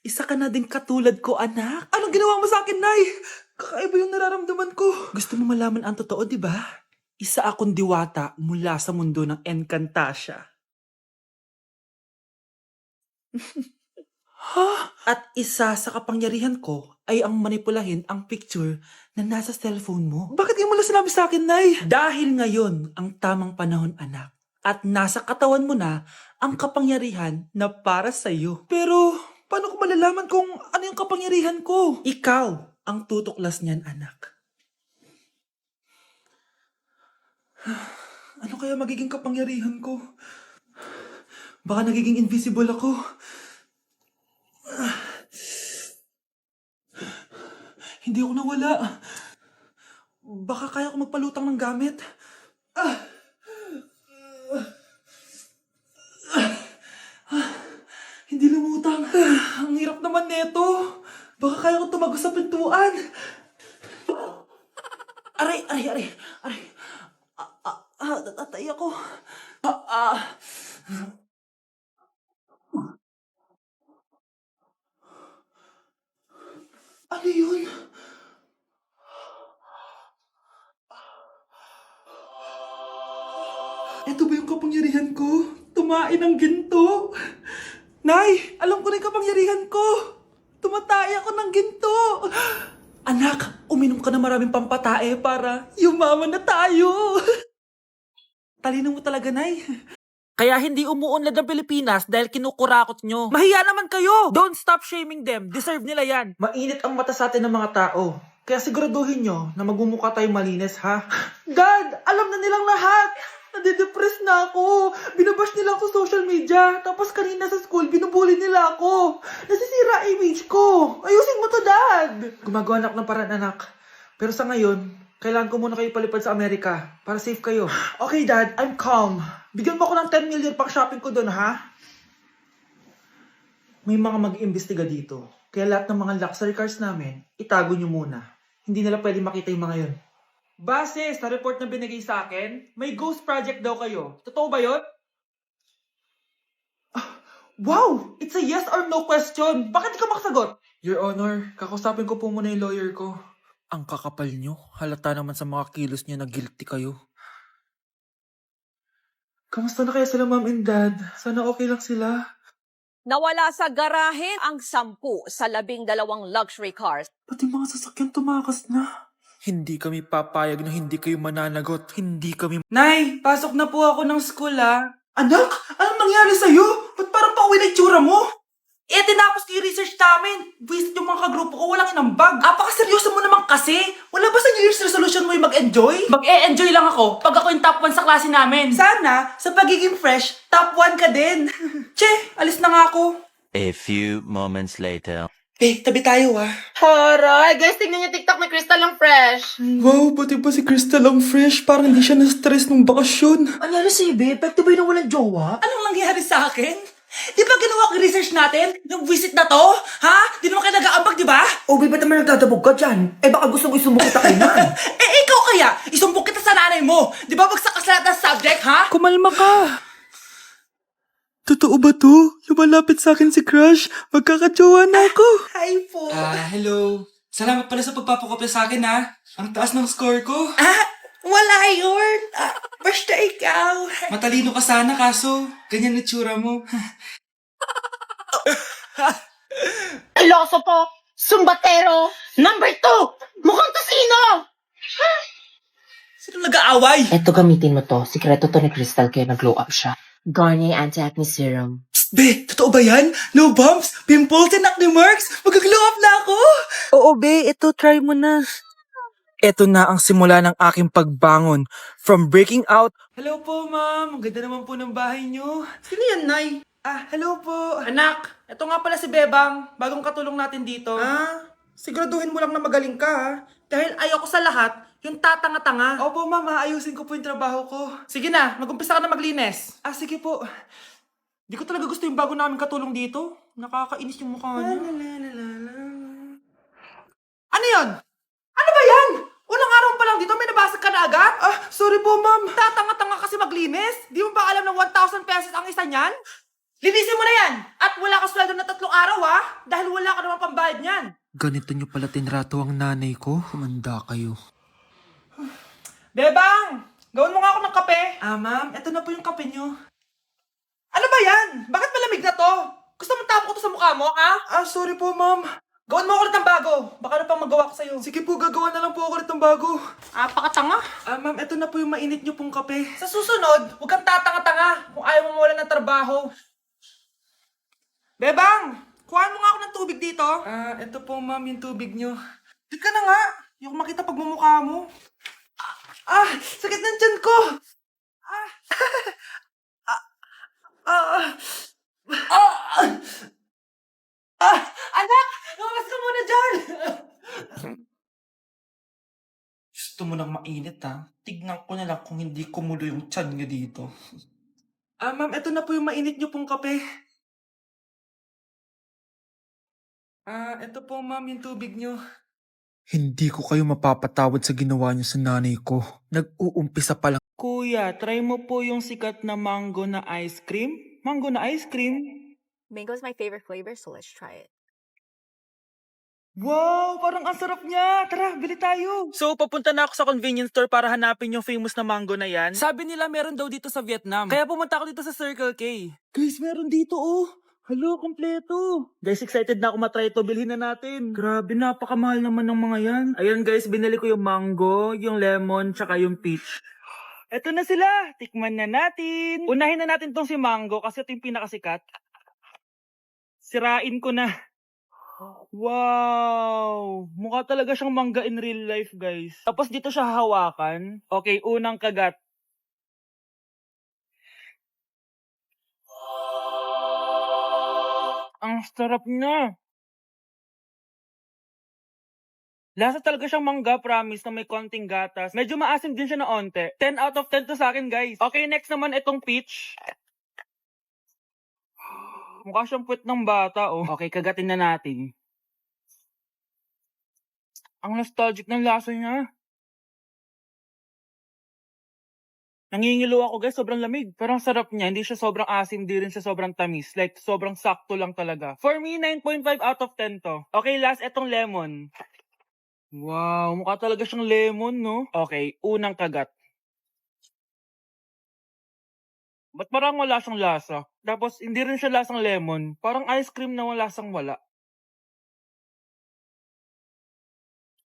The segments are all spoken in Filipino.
Isa ka na din katulad ko, anak. Anong ginawa mo sa akin, Nay? Kakaiba yung nararamdaman ko. Gusto mo malaman ang totoo, di ba? Isa akong diwata mula sa mundo ng Encantasia. Ha? At isa sa kapangyarihan ko ay ang manipulahin ang picture na nasa cellphone mo. Bakit di mo lang sinabi sa akin, Nay? Dahil ngayon ang tamang panahon, anak. At nasa katawan mo na ang kapangyarihan na para sa'yo. Pero, paano ko malalaman kung ano yung kapangyarihan ko? Ikaw ang tutuklas niyan, anak. Ano kaya magiging kapangyarihan ko? Baka nagiging invisible ako. Hindi ako nawala. Baka kaya ko magpalutang ng gamit. Hindi lumutang. Ang hirap naman neto. Baka kaya ko tumagos sa pintuan. Aray, aray, aray. Aray. Natatay ako. Ano yun? Ito ba yung kapangyarihan ko? Tumain ng ginto. Nay, alam ko na yung kapangyarihan ko. Tumatay ako ng ginto. Anak, uminom ka na maraming pampatae para yumaman na tayo. Talino mo talaga, Nay. Kaya hindi umuunlad ang Pilipinas dahil kinukurakot nyo. Mahiya naman kayo! Don't stop shaming them. Deserve nila yan. Mainit ang mata sa atin ng mga tao. Kaya siguraduhin nyo na magmumukha tayo malinis, ha? Dad! Alam na nilang lahat! Nadidepress na ako. Binabash nila ako sa social media. Tapos kanina sa school, binubuli nila ako. Nasisira image ko. Ayusin mo to, Dad! Gumagawa na ako ng paraan, anak. Pero sa ngayon, kailangan ko muna kayo palipad sa Amerika para safe kayo. Okay, Dad. I'm calm. Bigyan mo ako ng 10 million pang shopping ko doon, ha? May mga mag-iimbestiga dito. Kaya lahat ng mga luxury cars namin, itago nyo muna. Hindi nila pwede makita yung mga yun. Base sa report na binigay sa akin, may ghost project daw kayo. Totoo ba yun? Wow! It's a yes or no question. Bakit di ka makasagot? Your Honor, kakusapin ko po muna yung lawyer ko. Ang kakapal nyo. Halata naman sa mga kilos nyo na guilty kayo. Kamusta na kaya sila, Mom and Dad? Sana okay lang sila. Nawala sa garahe ang 10 sa 12 luxury cars. Pati mga sasakyan tumakas na. Hindi kami papayag na hindi kayo mananagot. Hindi kami... Nay, pasok na po ako ng school, ah. Anak, anong nangyari sa'yo? Ba't parang pauwi na itsura mo? Eh, tinapos ko yung research namin. Visit yung mga kagrupo ko, walang inambag. Apaka-seryoso mo naman kasi. Wala ba sa New Year's resolution mo yung mag-enjoy? Mag-e-enjoy lang ako pag ako yung top 1 sa klase namin. Sana, sa pagiging fresh, top 1 ka din. Che, alis na nga ako. A few moments later. Tabi tayo, ah. Horay! Guys, tignan niyo TikTok ni Crystal ang fresh. Wow, pati ba si Crystal ang fresh? Parang hindi siya na-stress nung bakasyon. Anyari sa'yo, babe? Pwede ba yun walang jowa? Anong nangyari sa akin? Di ba ginawa ko yung research natin? Yung visit na to? Ha? Di naman kayo nag-aambag, di ba? O, babe, ba't naman nagdadabog ka dyan? Eh, baka gusto mo isumbong kita kay nan. Ikaw kaya? Isumbok kita sa nanay mo. Di ba bagsak ka sa lahat ng subject, ha? Kumalma ka. Totoo ba to? Lumalapit sa akin si Crush. Magkakajowa na ako. Hi po. Hello. Salamat pala sa pagpapakopya sa akin, ha? Ang taas ng score ko. Wala yun. Basta ikaw. Matalino ka sana, kaso ganyan na tsura mo. Iloso po! Sumbatero! Number 2! Mukhang tosino! Sino nag-aaway? Eto, gamitin mo to. Sikreto to ni Crystal kaya nag-glow up siya. Garnier Anti-Acne Serum. Psst, be, totoo ba yan? No bumps, pimples, and acne marks? Mag-glow up na ako? Oo, be. Ito, try mo na. Ito na ang simula ng aking pagbangon. From breaking out... Hello po, ma'am. Ang ganda naman po ng bahay niyo. Sino yan, Nay? Hello po. Anak, ito nga pala si Bebang. Bagong katulong natin dito. Siguraduhin mo lang na magaling ka, ha? Dahil ayoko sa lahat, yung tatanga-tanga. Opo, ma'am. Ayusin ko po yung trabaho ko. Sige na, mag-umpisa ka na maglinis. Sige po. Di ko talaga gusto yung bago namin katulong dito. Nakakainis yung mukha niya. Ano yun? Ano ba yan? Unang araw pa lang dito, may nabasag ka na agad? Sorry po, ma'am. Tatanga-tanga kasi maglinis. Di mo ba alam na 1,000 pesos ang isa niyan? Linisin mo na yan! At wala ka sweldo na 3 araw, ha? Dahil wala ka naman pambayad niyan. Ganito nyo pala tinrato ang nanay ko. Humanda kayo. Bebang! Gawin mo nga ako ng kape. Ma'am, eto na po yung kape nyo. Ano ba yan? Bakit malamig na to? Gusto mo tapon ko to sa mukha mo, ha? Sorry po, ma'am. Gawin mo ako ulit ng bago. Baka na pang magawa ko sa'yo. Sige po, gagawa na lang po ako ulit ng bago. Pakatanga. Ma'am, eto na po yung mainit nyo pong kape. Sa susunod, huwag kang tatanga-tanga kung ayaw mo mawalan ng trabaho. Bebang! Kuhaan mo nga ako ng tubig dito. Eto po, ma'am, yung tubig nyo. Di ka na nga. Yung makita pagmumukha mo. Sakit ng tiyan ko! Anak! Lumabas ka muna dyan! Gusto mo nang mainit, ha? Tignan ko na lang kung hindi kumulo yung tiyan nyo dito. Ma'am, eto na po yung mainit nyo pong kape. Eto po, ma'am, yung tubig nyo. Hindi ko kayo mapapatawad sa ginawa nyo sa nanay ko. Nag-uumpisa pa lang. Kuya, try mo po yung sikat na mango na ice cream. Mango na ice cream? Mango is my favorite flavor, so let's try it. Wow, parang ang sarap niya. Tara, bili tayo. So, papunta na ako sa convenience store para hanapin yung famous na mango na yan. Sabi nila meron daw dito sa Vietnam. Kaya pumunta ako dito sa Circle K. Guys, meron dito oh. Hello, kompleto. Guys, excited na ako matry ito. Bilhin na natin. Grabe, napakamahal naman ng mga yan. Ayan guys, binili ko yung mango, yung lemon, tsaka yung peach. Eto na sila. Tikman na natin. Unahin na natin tong si mango kasi ito yung pinakasikat. Sirain ko na. Wow! Mukha talaga siyang mangga in real life, guys. Tapos dito siya hahawakan. Okay, unang kagat. Ang sarap niya. Lasa talaga siyang mangga, promise, na may konting gatas. Medyo maasim din siya na onte. 10 out of 10 to sa akin, guys. Okay, next naman itong peach. Mukha siyang puwet ng bata, oh. Okay, kagatin na natin. Ang nostalgic ng lasa niya. Nangingilo ako, guys. Sobrang lamig. Pero ang sarap niya. Hindi siya sobrang asim, di rin siya sobrang tamis. Like, sobrang sakto lang talaga. For me, 9.5 out of 10 to. Okay, last, etong lemon. Wow, mukha talaga siyang lemon, no? Okay, unang kagat. Ba't parang wala siyang lasa? Tapos, hindi rin siya lasang lemon. Parang ice cream na wala lasang wala.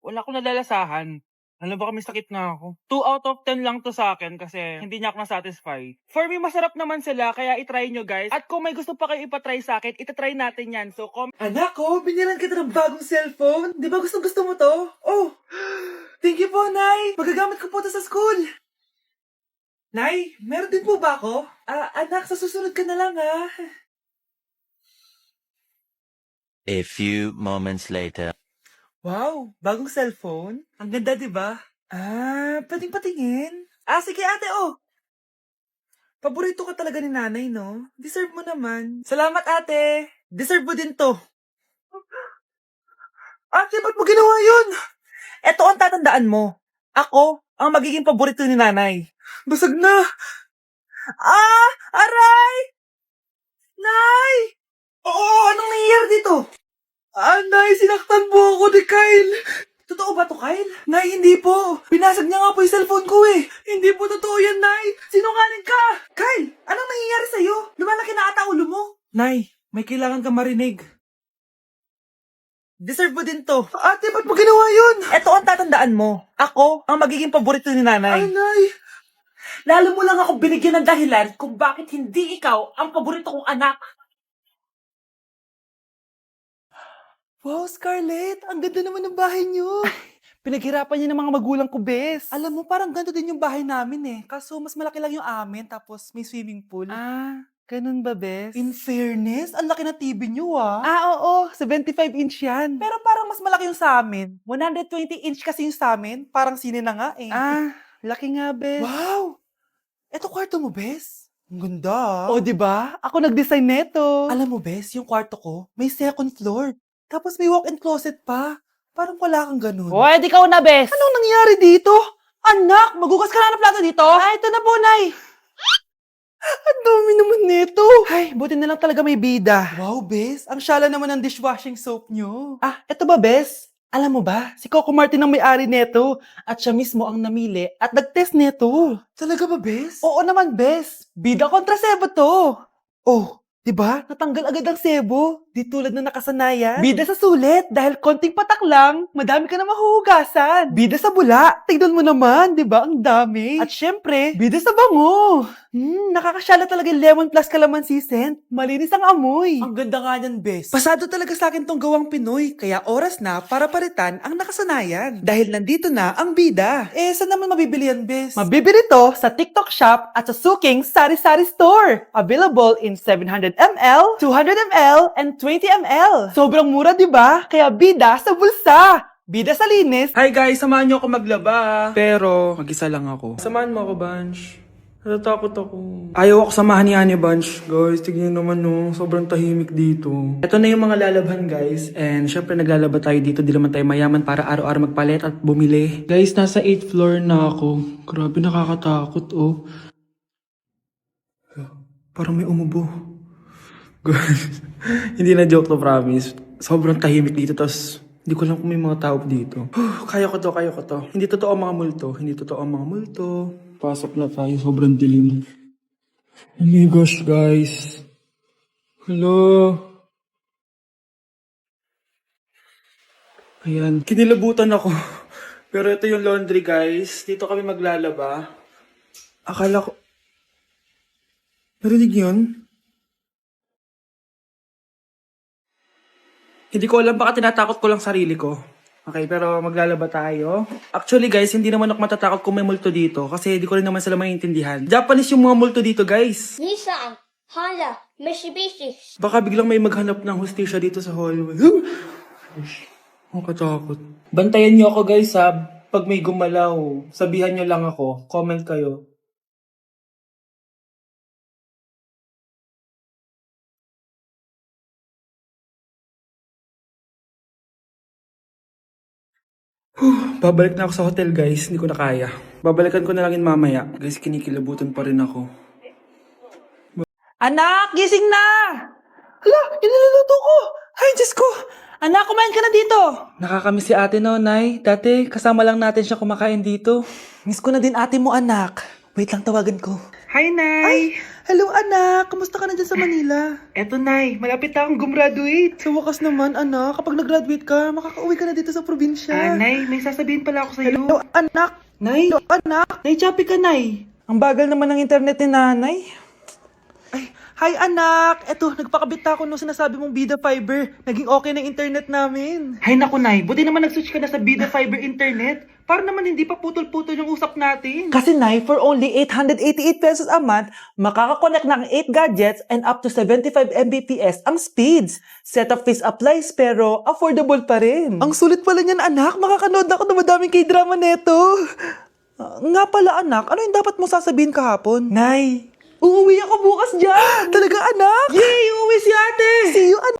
Wala akong nalalasahan. Alam ba kami sakit na ako? 2 out of 10 lang to sa akin kasi hindi niya ako na-satisfy. For me, masarap naman sila kaya itry nyo guys. At kung may gusto pa kayo ipatry sa akin, itatry natin yan. So, Anak ko, binilan kita ng bagong cellphone. Di ba gusto mo to? Oh, thank you po, Nay. Magagamit ko po to sa school. Nay, meron din po ba ako? Anak, sa susunod ka na lang ha. A few moments later. Wow, bagong cellphone? Ang ganda, di ba? Pwedeng patingin? Sige ate, oh. Paborito ka talaga ni nanay, no? Deserve mo naman. Salamat, ate. Deserve mo din to. Ate, ba't mo ginawa yun? Eto ang tatandaan mo. Ako ang magiging paborito ni nanay. Basag na. Aray! Nay! Oo, anong nangyayari dito? Nay, sinaktan po ako ni Kyle. Totoo ba to, Kyle? Nay, hindi po. Pinasag niya nga po yung cellphone ko eh. Hindi po totoo yan, Nay. Sinungaling ka. Kyle, anong nangyayari sa'yo? Lumalaki na ata ulo mo. Nay, may kailangan kang marinig. Deserve mo din to. Ate, ba't mo ginawa yun? Ito ang tatandaan mo. Ako ang magiging paborito ni nanay. Nay. Lalo mo lang ako binigyan ng dahilan kung bakit hindi ikaw ang paborito kong anak. Wow, Scarlett! Ang ganda naman ng bahay niyo! Pinaghirapan niyo ng mga magulang ko, Bes. Alam mo, parang ganito din yung bahay namin eh. Kaso mas malaki lang yung amin, tapos may swimming pool. Ganun ba, Bes? In fairness, ang laki na TV niyo oo, 75-inch yan. Pero parang mas malaki yung sa amin. 120-inch kasi yung sa amin, parang sine na nga eh. Laki nga, Bes. Wow! Eto kwarto mo, Bes. Ang ganda. O, diba? Ako nag-design neto. Alam mo, Bes, yung kwarto ko, may second floor. Tapos may walk-in closet pa. Parang wala kang ganun. Hoy, di ka una, bes. Anong nangyari dito? Anak, magugas ka na ng plato dito? Ito na po, Nay. Ang dami naman neto. Ay, buti na lang talaga may bida. Wow, Bes. Ang syala naman ng dishwashing soap nyo. Ah, eto ba, Bes? Alam mo ba, si Coco Martin ang may-ari neto at siya mismo ang namili at nag-test neto. Talaga ba, Bes? Oo naman, Bes. Bida kontra sebo to. Oh, di ba? Natanggal agad ang sebo. Di tulad na nakasanayan. Bida sa sulit dahil konting patak lang, madami ka na mahuhugasan. Bida sa bula, tignan mo naman, di ba? Ang dami. At syempre, bida sa bango. Nakakasyala talaga yung lemon plus calamansi scent. Malinis ang amoy. Ang ganda nga niyan, Bes. Pasado talaga sa akin tong gawang Pinoy, kaya oras na para palitan ang nakasanayan. Dahil nandito na ang bida. Eh, saan naman mabibili yan, Bes? Mabibili to sa TikTok Shop at sa Suking Sari Sari Store. Available in 700ml, 200ml, and 20ml. Sobrang mura, di ba? Kaya bida sa bulsa. Bida sa linis. Hi guys, samahan niyo ako maglaba. Pero, mag-isa lang ako. Samahan mo ako, Bunch. Natatakot ako. Ayaw ako samahan ni Ane, Bunch. Guys, tignan naman no. Sobrang tahimik dito. Ito na yung mga lalabhan, guys. And syempre, naglalaba tayo dito. Di naman tayo mayaman para araw-araw magpalit at bumili. Guys, nasa 8th floor na ako. Grabe, nakakatakot, oh. Parang may umubo. Guys, hindi na joke to, promise. Sobrang tahimik dito, tas hindi ko alam kung may mga tao dito. Kaya ko to. Hindi totoo ang mga multo. Pasok na tayo, sobrang dilim. Oh my gosh, guys. Hello. Ayan, kinilabutan ako. Pero ito yung laundry, guys. Dito kami maglalaba. Akala ko... Narinig yun? Hindi ko alam, baka tinatakot ko lang sarili ko. Okay, pero maglalaba tayo. Actually guys, hindi naman ako matatakot kung may multo dito kasi hindi ko rin naman sila maintindihan. Japanese yung mga multo dito, guys. Nissan, Honda, Mitsubishi. Baka biglang may maghanap ng hustisya dito sa hallway. Ang katakot. Bantayan niyo ako, guys, ha. Pag may gumalaw, sabihan niyo lang ako. Comment kayo. Babalik na ako sa hotel, guys. Hindi ko na kaya. Babalikan ko na lang yun mamaya. Guys, kinikilabutan pa rin ako. Anak, gising na! Hala, iniluluto ko! Ay, Diyos ko! Anak, kumain ka na dito! Nakakamiss si ate, no, Nay? Dati, kasama lang natin siya kumakain dito. Miss ko na din ate mo, anak. Wait lang, tawagan ko. Hi, Nay! Ay, hello, anak! Kamusta ka na dyan sa Manila? Eto, Nay. Malapit na akong gumraduate. Sa wakas naman, anak. Kapag nag-graduate ka, makakauwi ka na dito sa probinsya. Nay, may sasabihin pala ako sa'yo. Hello, anak! Nay! Hello, anak! Nay, choppy ka, Nay! Ang bagal naman ng internet ni nanay. Ay, hi anak! Eto, nagpakabit ako nung sinasabi mong Bida Fiber. Naging okay na internet namin. Hay naku, Nay. Buti naman nag-switch ka na sa Bida Fiber internet. Para naman hindi pa putol-putol yung usap natin. Kasi, Nay, for only 888 pesos a month, makakakonect ng 8 gadgets and up to 75 Mbps ang speeds. Setup fees applies pero affordable pa rin. Ang sulit pala niyan, anak. Makakanood ako ng madaming K-drama neto. Nga pala, anak. Ano yung dapat mo sasabihin kahapon? Nay, uuwi ako bukas dyan! Talaga, anak? Yay! Uuwi si ate! See you, anak!